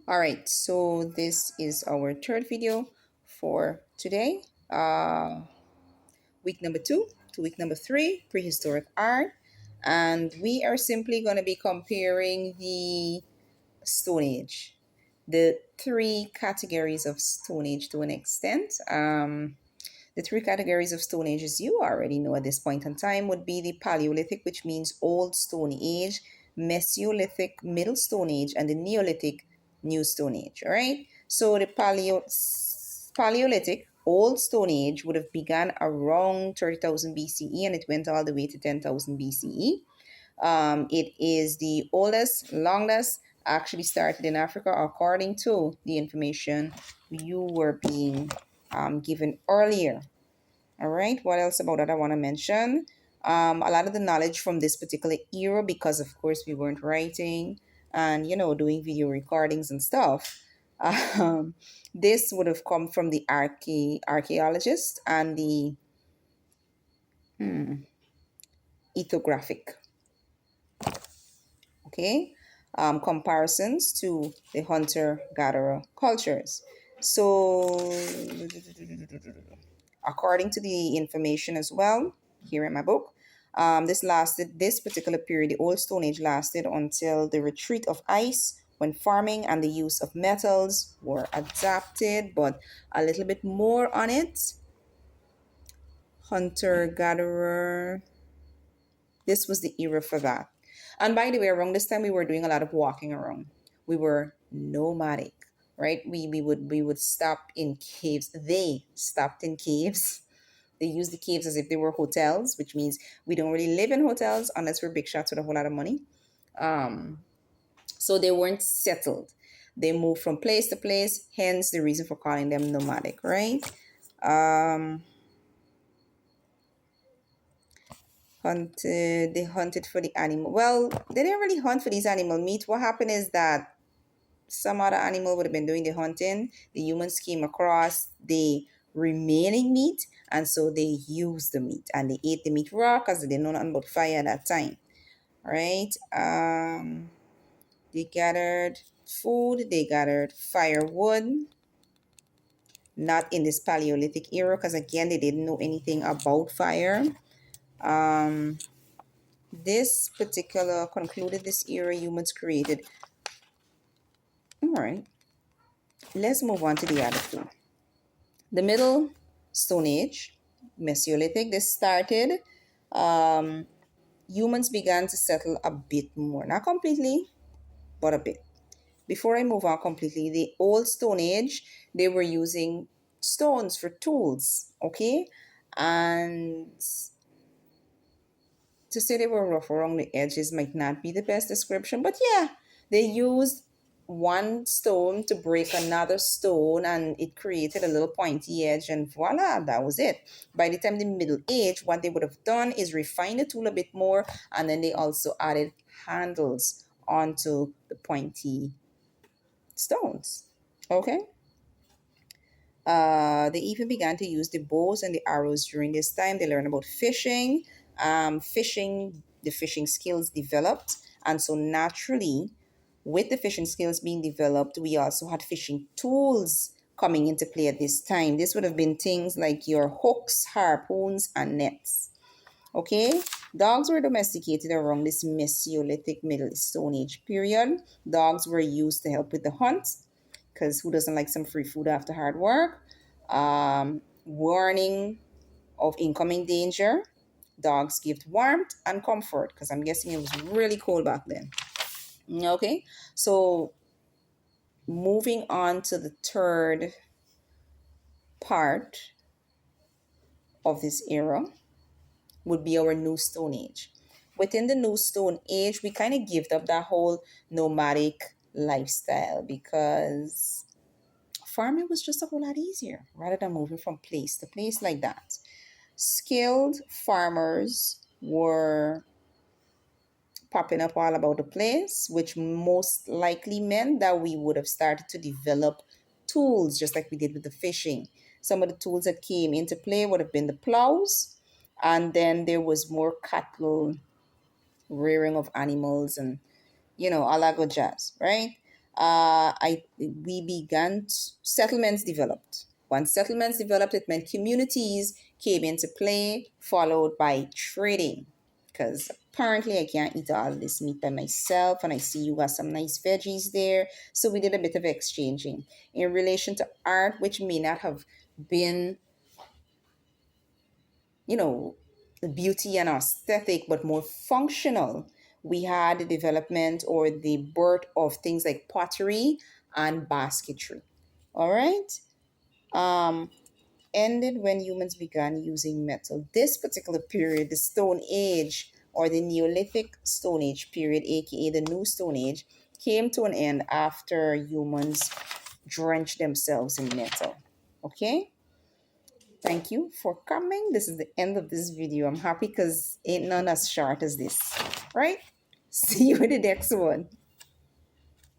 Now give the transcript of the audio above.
All right, so this is our third video for today. Week number two to week number three, prehistoric art. And we are simply going to be comparing the Stone Age, the three categories of Stone Age to an extent. The three categories of Stone Age, as you already know at this point in time, would be the Paleolithic, which means Old Stone Age, Mesolithic, Middle Stone Age, and the Neolithic, New Stone Age. All right. So the Paleolithic, Old Stone Age, would have begun around 30,000 BCE and it went all the way to 10,000 BCE. It is the oldest, longest, actually started in Africa, according to the information you were being given earlier. All right, what else about that I want to mention? A lot of the knowledge from this particular era, because of course we weren't writing and doing video recordings and stuff. Um, this would have come from the archaeologists and the ethnographic. Okay, comparisons to the hunter-gatherer cultures. So, according to the information as well here in my book, this particular period, the Old Stone Age lasted until the retreat of ice, when farming and the use of metals were adapted. But a little bit more on it. Hunter-gatherer, this was the era for that. And by the way, around this time we were doing a lot of walking around. We were nomadic, right? We would stop in caves. They stopped in caves. They used the caves as if they were hotels, which means we don't really live in hotels unless we're big shots with a whole lot of money. Um, so they weren't settled. They moved from place to place, hence the reason for calling them nomadic, right? Um, they hunted for the animal. Well, they didn't really hunt for these animal meat. What happened is that some other animal would have been doing the hunting. The humans came across the remaining meat, and so they used the meat and they ate the meat raw because they didn't know nothing about fire at that time. All right. They gathered food, they gathered firewood. Not in this Paleolithic era, because again, they didn't know anything about fire. Um, this particular concluded this era humans created. All right, let's move on to the other two. The Middle Stone Age, Mesolithic, this started. Um, Humans began to settle a bit more, not completely, but a bit. Before I move on completely, the Old Stone Age, they were using stones for tools, okay? And to say they were rough around the edges might not be the best description, but yeah, they used one stone to break another stone and it created a little pointy edge, and voila, that was it. By the time the Middle Age, what they would have done is refine the tool a bit more, and then they also added handles onto the pointy stones. Okay. They even began to use the bows and the arrows during this time. They learned about fishing. The fishing skills developed. And so naturally, with the fishing skills being developed, we also had fishing tools coming into play at this time. This would have been things like your hooks, harpoons, and nets. Okay, dogs were domesticated around this Mesolithic Middle Stone Age period. Dogs were used to help with the hunt, because who doesn't like some free food after hard work? Warning of incoming danger. Dogs give warmth and comfort, because I'm guessing it was really cold back then. Okay, so moving on to the third part of this era would be our New Stone Age. Within the New Stone Age, we kind of give up that whole nomadic lifestyle, because farming was just a whole lot easier rather than moving from place to place like that. Skilled farmers were popping up all about the place, which most likely meant that we would have started to develop tools just like we did with the fishing. Some of the tools that came into play would have been the plows, and then there was more cattle, rearing of animals, and all that good jazz, right? we began settlements developed. Once settlements developed, it meant communities came into play, followed by trading. Because apparently I can't eat all this meat by myself, and I see you got some nice veggies there. So we did a bit of exchanging. In relation to art, which may not have been, you know, beauty and aesthetic, but more functional. We had the development or the birth of things like pottery and basketry. All right. Um, Ended when humans began using metal. This particular period, the Stone Age or the Neolithic Stone Age period, aka the New Stone Age, came to an end after humans drenched themselves in metal. Okay? Thank you for coming. This is the end of this video. I'm happy because ain't none as short as this. Right? See you in the next one.